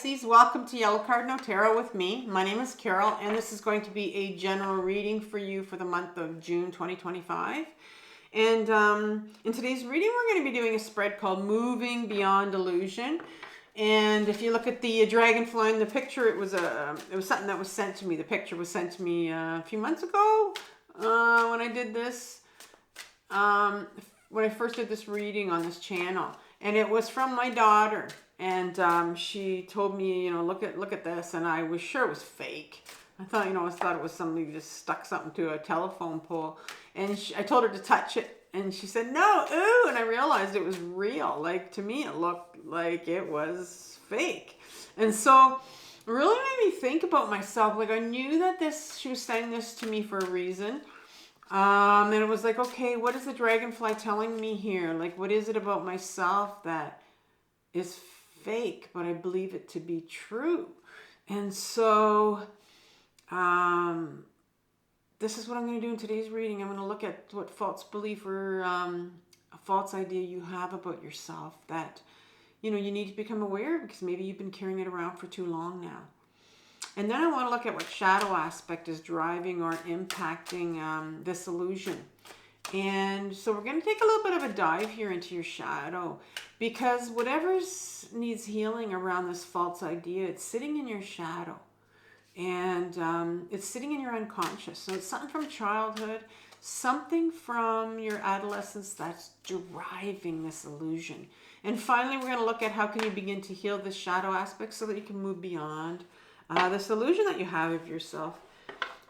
Pisces, welcome to Yellow Cardinal Tarot with me. My name is Carol, and this is going to be a general reading for you for the month of June 2025. And in today's reading, we're going to be doing a spread called Moving Beyond Illusion. And if you look at the dragonfly in the picture, it was something that was sent to me. The picture was sent to me a few months ago when I did this, when I first did this reading on this channel. And it was from my daughter. And she told me, look at this, and I was sure it was fake. I thought it was somebody who just stuck something to a telephone pole. And I told her to touch it, and she said, no, ooh, and I realized it was real. Like, to me, it looked like it was fake. And so it really made me think about myself. Like, I knew that she was sending this to me for a reason. And it was like, okay, what is the dragonfly telling me here? Like, what is it about myself that is fake, but I believe it to be true? And so this is what I'm going to do in today's reading. I'm going to look at what false belief or a false idea you have about yourself that you need to become aware of, because maybe you've been carrying it around for too long now. And then I want to look at what shadow aspect is driving or impacting this illusion. And so we're going to take a little bit of a dive here into your shadow, because whatever needs healing around this false idea, it's sitting in your shadow, and it's sitting in your unconscious. So it's something from childhood, something from your adolescence that's driving this illusion. And finally, we're going to look at how can you begin to heal this shadow aspect so that you can move beyond this illusion that you have of yourself.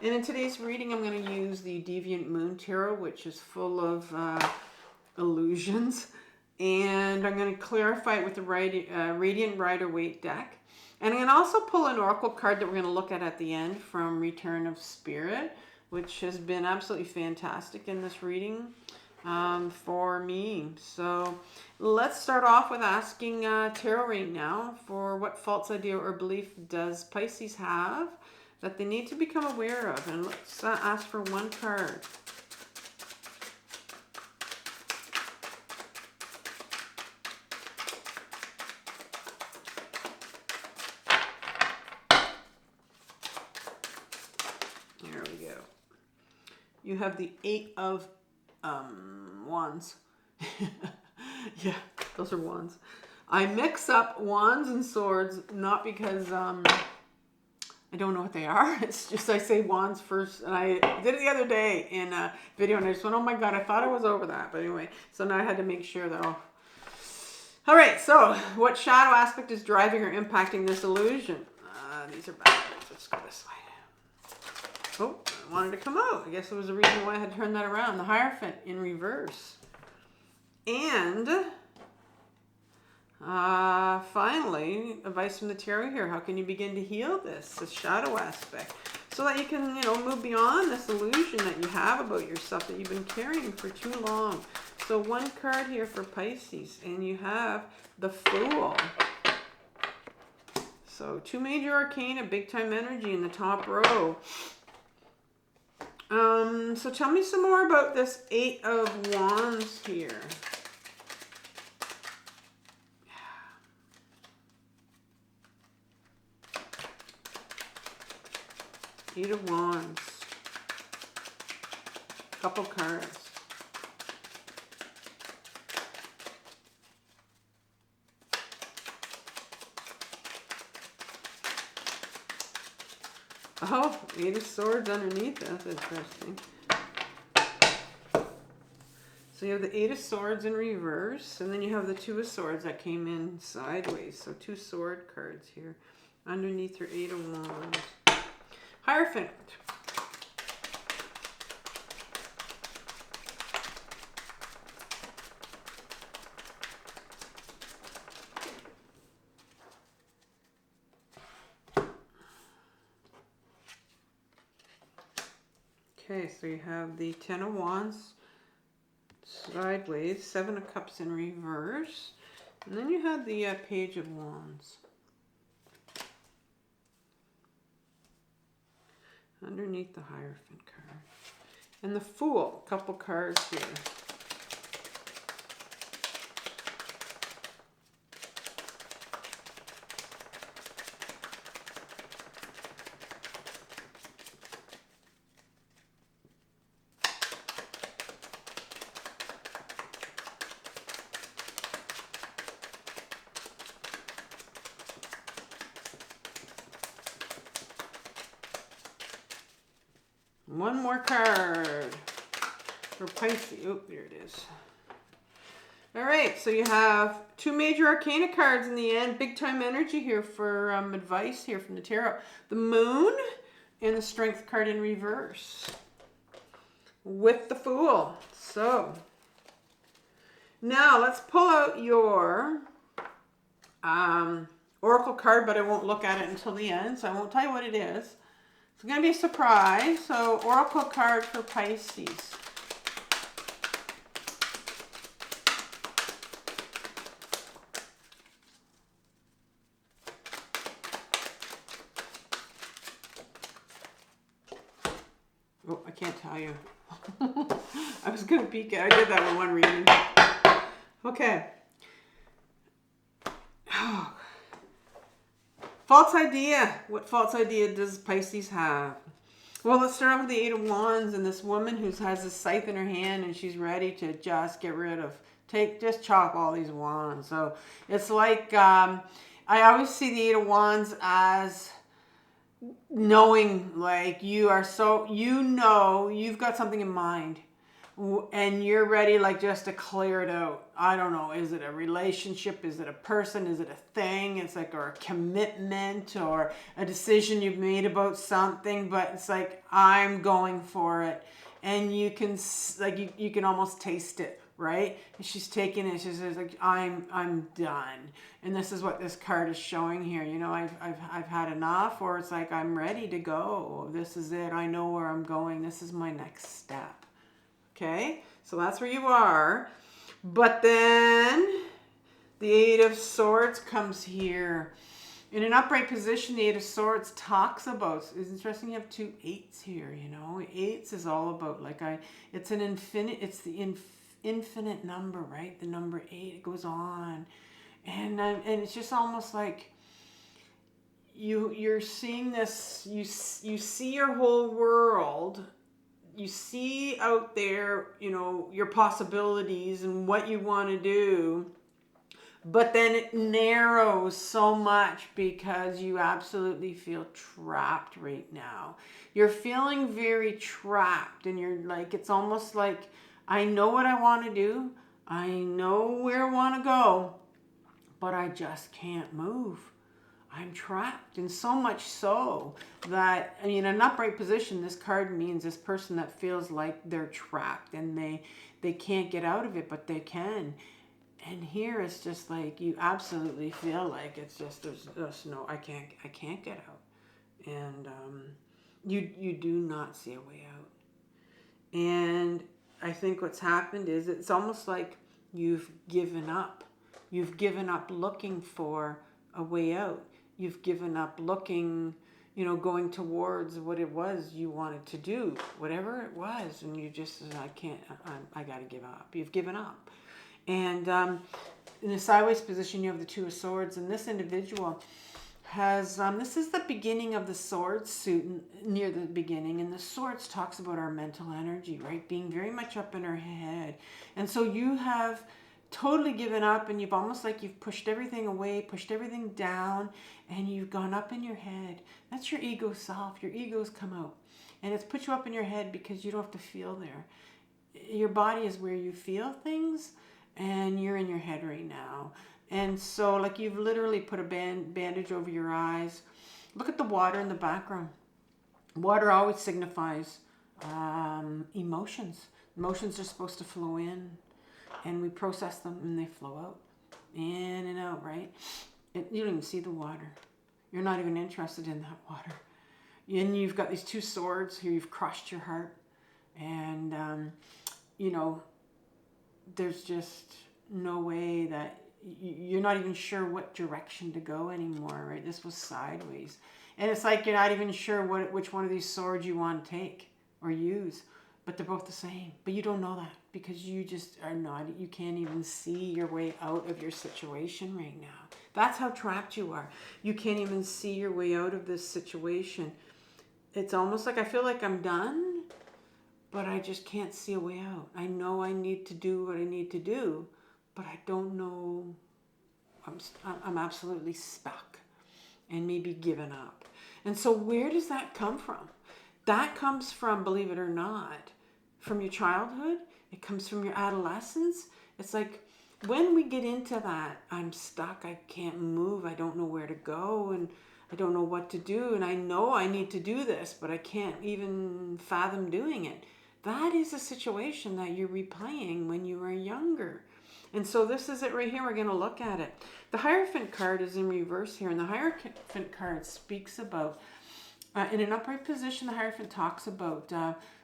And in today's reading, I'm going to use the Deviant Moon Tarot, which is full of illusions. And I'm going to clarify it with the Radiant Rider-Waite deck. And I'm going to also pull an oracle card that we're going to look at the end from Return of Spirit, which has been absolutely fantastic in this reading for me. So let's start off with asking Tarot right now for what false idea or belief does Pisces have that they need to become aware of. And let's ask for one card. There we go. You have the 8 of Wands. Yeah, those are wands. I mix up wands and swords, not because I don't know what they are. It's just I say wands first, and I did it the other day in a video, and I just went, oh my god, I thought I was over that. But anyway, so now I had to make sure that all right, so what shadow aspect is driving or impacting this illusion? These are backwards. Let's go this way. Oh, I wanted to come out. I guess there was a reason why I had turned that around. The Hierophant in reverse. And finally, advice from the tarot here. How can you begin to heal this shadow aspect so that you can, move beyond this illusion that you have about yourself that you've been carrying for too long? So one card here for Pisces, and you have the Fool. So 2 major arcana, big time energy in the top row. So tell me some more about this 8 of Wands here. 8 of Wands. Couple cards. Oh, 8 of Swords underneath. That's interesting. So you have the 8 of Swords in reverse, and then you have the 2 of Swords that came in sideways. So 2 sword cards here underneath your 8 of Wands. Hierophant. Okay, so you have the 10 of Wands sideways, 7 of Cups in reverse, and then you have the Page of Wands underneath the Hierophant card. And the Fool, couple cards here. One more card for Pisces. Oh, there it is. All right, so you have 2 major arcana cards in the end. Big time energy here for advice here from the tarot. The Moon and the Strength card in reverse with the Fool. So now let's pull out your Oracle card, but I won't look at it until the end, so I won't tell you what it is. It's going to be a surprise. So Oracle card for Pisces. Oh, I can't tell you. I was going to peek it. I did that with one reading. Okay. Oh. False idea. What false idea does Pisces have? Well, let's start off with the 8 of Wands and this woman who has this scythe in her hand and she's ready to just get rid of, just chop all these wands. So it's like, I always see the 8 of Wands as knowing, like, you are so, you've got something in mind and you're ready, like, just to clear it out. I don't know, is it a relationship, is it a person, is it a thing? It's like, or a commitment or a decision you've made about something, but it's like, I'm going for it. And you can, like, you can almost taste it, right? And she's taking it, she says, like, I'm done. And this is what this card is showing here. You know, I've had enough, or it's like, I'm ready to go. This is it. I know where I'm going. This is my next step. Okay, so that's where you are. But then the 8 of Swords comes here. In an upright position, the 8 of Swords talks about, it's interesting you have 2 8s here, you know. 8s is all about, like, it's an infinite, it's the infinite number, right? The number 8, it goes on. And it's just almost like you're seeing this, you see your whole world. You see out there, you know, your possibilities and what you want to do, but then it narrows so much because you absolutely feel trapped right now. You're feeling very trapped and you're like, it's almost like, I know what I want to do. I know where I want to go, but I just can't move. I'm trapped, and so much so that, I mean, an upright position, this card means this person that feels like they're trapped and they can't get out of it, but they can. And here it's just like, you absolutely feel like it's just, there's no, I can't get out. And you do not see a way out. And I think what's happened is it's almost like you've given up. You've given up looking for a way out. You've given up looking, you know, going towards what it was you wanted to do, whatever it was. And you just, I got to give up. You've given up. And in the sideways position, you have the 2 of Swords. And this individual has, this is the beginning of the Swords suit, near the beginning. And the Swords talks about our mental energy, right? Being very much up in our head. And so you have totally given up, and you've almost like you've pushed everything away, pushed everything down, and you've gone up in your head. That's your ego self. Your ego's come out, and it's put you up in your head because you don't have to feel there. Your body is where you feel things, and you're in your head right now. And so, like, you've literally put a bandage over your eyes. Look at the water in the background. Water always signifies emotions. Emotions are supposed to flow in, and we process them and they flow out, in and out, right? You don't even see the water. You're not even interested in that water. And you've got these 2 swords here. You've crushed your heart. And, you know, there's just no way that you're not even sure what direction to go anymore, right? This was sideways. And it's like you're not even sure which one of these swords you want to take or use. But they're both the same. But you don't know that because you just are not, you can't even see your way out of your situation right now. That's how trapped you are. You can't even see your way out of this situation. It's almost like I feel like I'm done, but I just can't see a way out. I know I need to do what I need to do, but I don't know. I'm absolutely stuck and maybe given up. And so where does that come from? that comes from, believe it or not, from your childhood. It comes from your adolescence. It's like when we get into that, I'm stuck, I can't move, I don't know where to go, and I don't know what to do, and I know I need to do this, but I can't even fathom doing it. That is a situation that you're replaying when you were younger. And so this is it right here. We're going to look at it. The Hierophant card is in reverse here, and the Hierophant card speaks about, in an upright position, the Hierophant talks about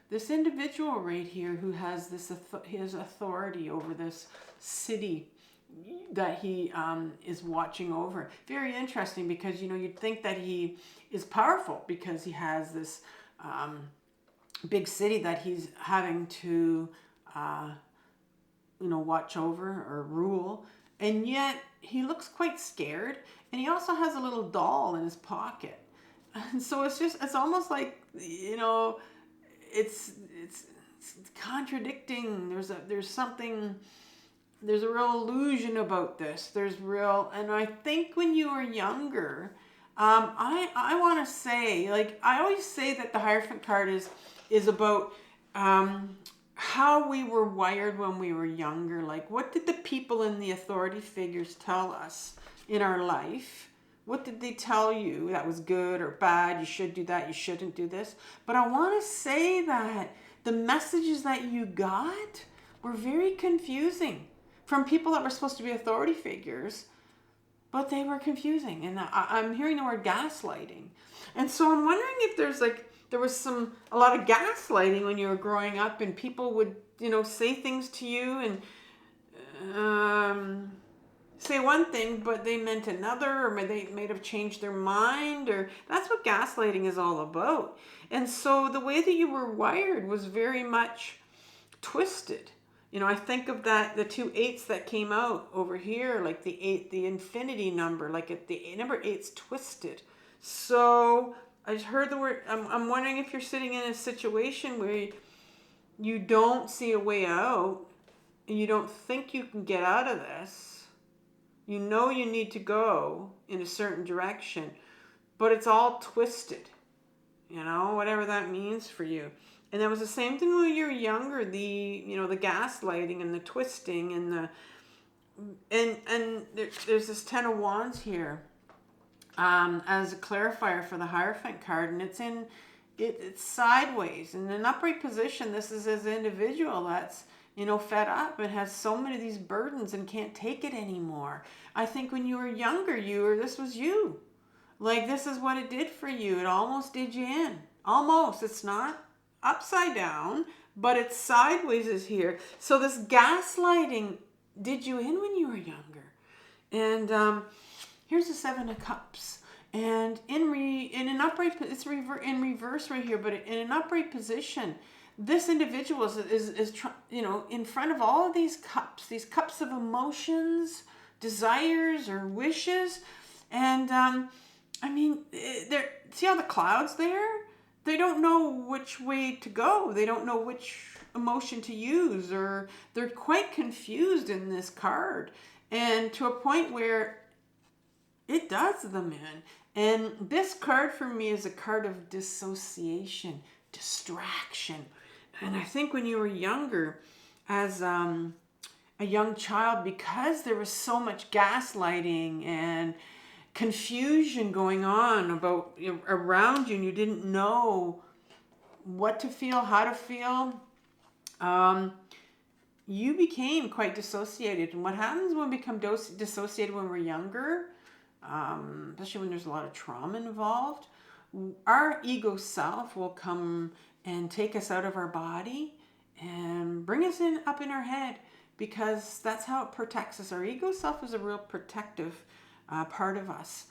this individual right here who has this his authority over this city that he is watching over. Very interesting, because you'd think that he is powerful because he has this big city that he's having to watch over or rule, and yet he looks quite scared, and he also has a little doll in his pocket. And so it's almost like it's contradicting. There's a real illusion about this. And I think when you were younger, I want to say, like, I always say that the Hierophant card is about how we were wired when we were younger. Like, what did the people in the authority figures tell us in our life? What did they tell you that was good or bad? You should do that, you shouldn't do this. But I want to say that the messages that you got were very confusing from people that were supposed to be authority figures, but they were confusing. And I'm hearing the word gaslighting. And so I'm wondering if there was a lot of gaslighting when you were growing up, and people would, say things to you and say one thing, but they meant another, or they may have changed their mind, or that's what gaslighting is all about. And so the way that you were wired was very much twisted. I think of the 2 8s that came out over here, like the infinity number, like the number 8's twisted. So I just heard the word. I'm wondering if you're sitting in a situation where you don't see a way out, and you don't think you can get out of this. You know you need to go in a certain direction, but it's all twisted, whatever that means for you. And that was the same thing when you were younger, the gaslighting and the twisting and there's this 10 of Wands here as a clarifier for the Hierophant card, and it's sideways. In an upright position, this is as an individual that's fed up and has so many of these burdens and can't take it anymore. I think when you were younger, this was you. Like, this is what it did for you. It almost did you in. Almost. It's not upside down, but it's sideways is here. So this gaslighting did you in when you were younger. And here's the 7 of Cups. And in an upright, it's in reverse right here, but in an upright position, this individual is in front of all of these cups of emotions, desires, or wishes. And see all the clouds there? They don't know which way to go. They don't know which emotion to use, or they're quite confused in this card. And to a point where it does them in. And this card for me is a card of dissociation, distraction. And I think when you were younger, as a young child, because there was so much gaslighting and confusion going on around you, and you didn't know what to feel, how to feel, you became quite dissociated. And what happens when we become dissociated when we're younger, especially when there's a lot of trauma involved, our ego self will come and take us out of our body and bring us up in our head, because that's how it protects us. Our ego self is a real protective part of us,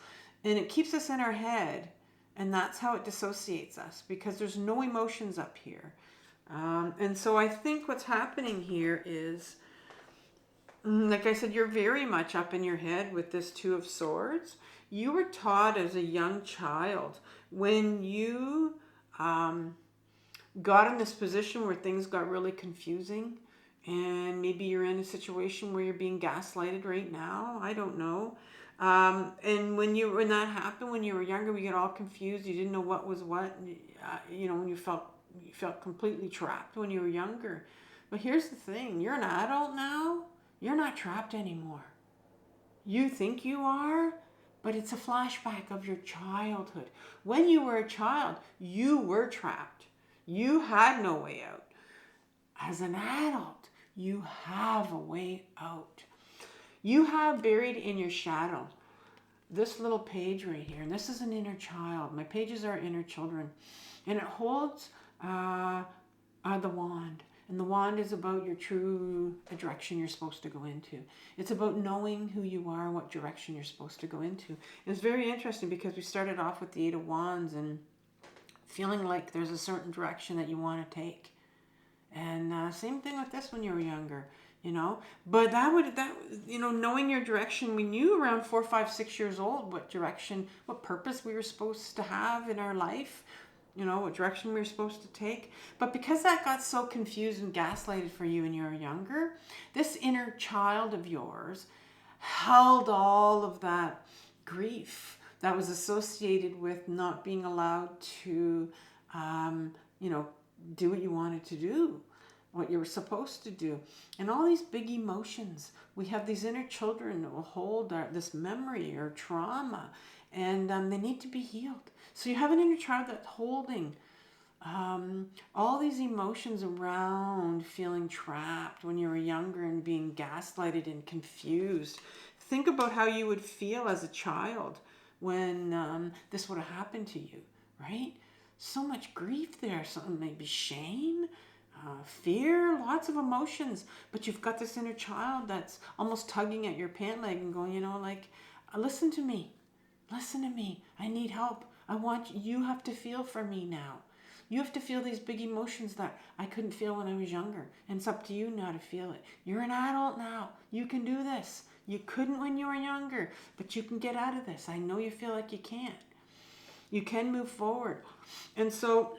and it keeps us in our head, and that's how it dissociates us, because there's no emotions up here. And so I think what's happening here is, like I said, you're very much up in your head with this 2 of Swords. You were taught as a young child, when you got in this position where things got really confusing And maybe you're in a situation where you're being gaslighted right now. I don't know. And when that happened, when you were younger, we get all confused. You didn't know what was what. When you felt completely trapped when you were younger. But here's the thing: you're an adult now. You're not trapped anymore. You think you are, but it's a flashback of your childhood. When you were a child, you were trapped. You had no way out. As an adult, you have a way out. You have buried in your shadow this little page right here. And this is an inner child. My pages are inner children. And it holds the wand. And the wand is about your true direction you're supposed to go into. It's about knowing who you are, what direction you're supposed to go into. And it's very interesting because we started off with the Eight of Wands and feeling like there's a certain direction that you want to take. And same thing with this when you were younger, But knowing your direction, we knew around 4, 5, 6 years old what direction, what purpose we were supposed to have in our life. What direction we were supposed to take. But because that got so confused and gaslighted for you when you were younger, this inner child of yours held all of that grief that was associated with not being allowed to, do what you wanted to do, what you were supposed to do. And all these big emotions. We have these inner children that will hold this memory or trauma, and they need to be healed. So you have an inner child that's holding all these emotions around feeling trapped when you were younger and being gaslighted and confused. Think about how you would feel as a child when this would have happened to you, right? So much grief there, maybe shame, fear, lots of emotions. But you've got this inner child that's almost tugging at your pant leg and going, listen to me. Listen to me. I need help. You have to feel for me now. You have to feel these big emotions that I couldn't feel when I was younger. And it's up to you now to feel it. You're an adult now. You can do this. You couldn't when you were younger, but you can get out of this. I know you feel like you can't. You can move forward. And so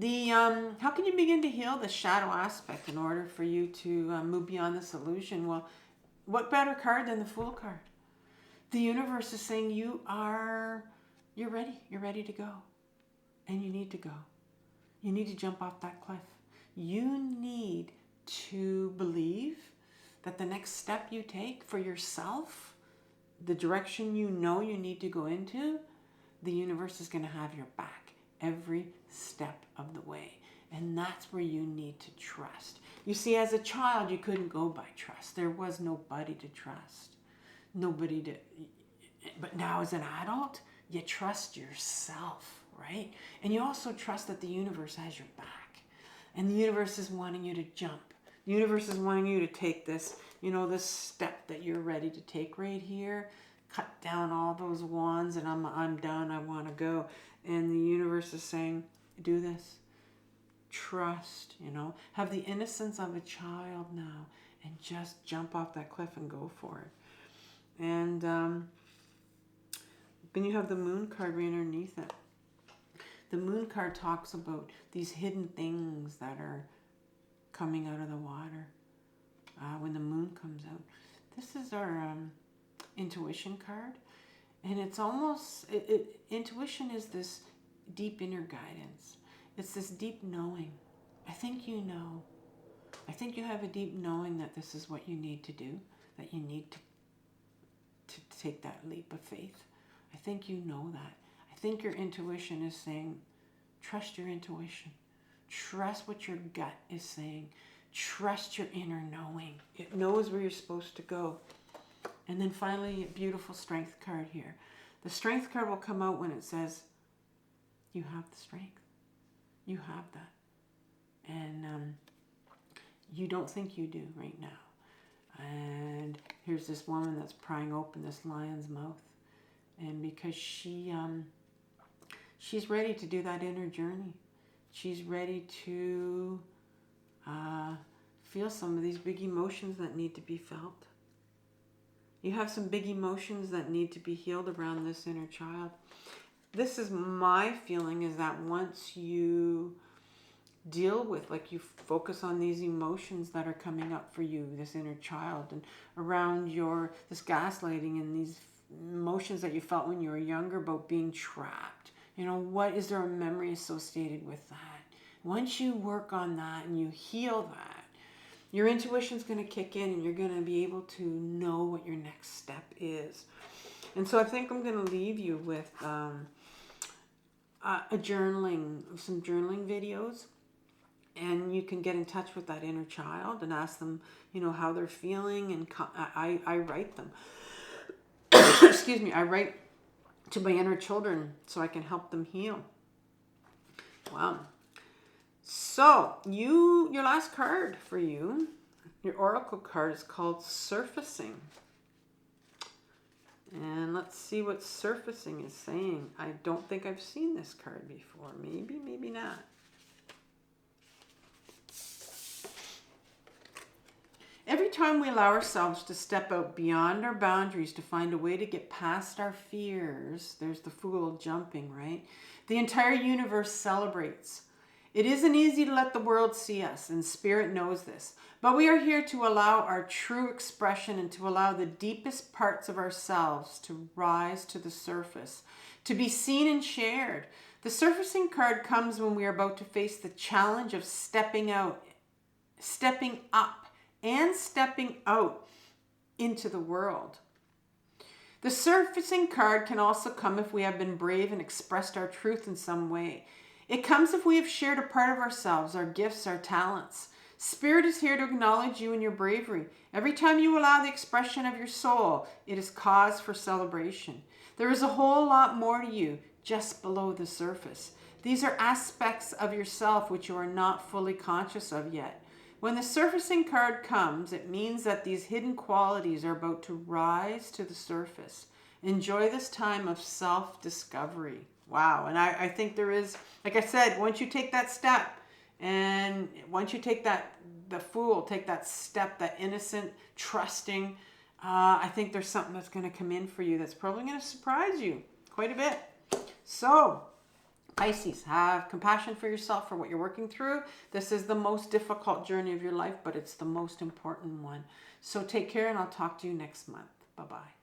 how can you begin to heal the shadow aspect in order for you to move beyond this illusion? Well, what better card than the Fool card? The universe is saying you're ready. You're ready to go. And you need to go. You need to jump off that cliff. You need to believe that the next step you take for yourself, the direction you need to go into, the universe is going to have your back every step of the way. And that's where you need to trust. You see, as a child, you couldn't go by trust. There was nobody to trust. But now as an adult, you trust yourself, right? And you also trust that the universe has your back. And the universe is wanting you to jump. The universe is wanting you to take this, this step that you're ready to take right here. Cut down all those wands and I'm done, I want to go. And the universe is saying, do this. Trust, have the innocence of a child now and just jump off that cliff and go for it. And then you have the Moon card right underneath it. The Moon card talks about these hidden things that are coming out of the water when the moon comes out. This is our intuition card. And it's almost, intuition is this deep inner guidance. It's this deep knowing. I think you know. I think you have a deep knowing that this is what you need to do, that you need to take that leap of faith. I think you know that. I think your intuition is saying, trust your intuition. Trust what your gut is saying. Trust your inner knowing. It knows where you're supposed to go. And then finally, a beautiful strength card here. The strength card will come out when it says, you have the strength. You have that. And you don't think you do right now. And here's this woman that's prying open this lion's mouth. And because she's ready to do that inner journey. She's ready to feel some of these big emotions that need to be felt. You have some big emotions that need to be healed around this inner child. This is my feeling, is that once you deal with, like you focus on these emotions that are coming up for you, this inner child, and around this gaslighting and these emotions that you felt when you were younger about being trapped. You know, what is there a memory associated with that? Once you work on that and you heal that, your intuition's going to kick in and you're going to be able to know what your next step is. And so I think I'm going to leave you with some journaling videos. And you can get in touch with that inner child and ask them, you know, how they're feeling. And I write them. Excuse me. I write to my inner children so I can help them heal. Wow. So your last card for you, your oracle card, is called Surfacing. And let's see what Surfacing is saying. I don't think I've seen this card before. Maybe, maybe not. Every time we allow ourselves to step out beyond our boundaries to find a way to get past our fears, there's the Fool jumping, right? The entire universe celebrates. It isn't easy to let the world see us, and Spirit knows this. But we are here to allow our true expression and to allow the deepest parts of ourselves to rise to the surface, to be seen and shared. The Surfacing card comes when we are about to face the challenge of stepping up, and stepping out into the world. The Surfacing card can also come if we have been brave and expressed our truth in some way. It comes if we have shared a part of ourselves, our gifts, our talents. Spirit is here to acknowledge you and your bravery. Every time you allow the expression of your soul, it is cause for celebration. There is a whole lot more to you just below the surface. These are aspects of yourself which you are not fully conscious of yet. When the Surfacing card comes, it means that these hidden qualities are about to rise to the surface. Enjoy this time of self-discovery. Wow. And I think there is, like I said, once you take that step, and once you take the Fool, take that step, that innocent, trusting, I think there's something that's going to come in for you that's probably going to surprise you quite a bit. So, Pisces, have compassion for yourself for what you're working through. This is the most difficult journey of your life, but it's the most important one. So take care, and I'll talk to you next month. Bye-bye.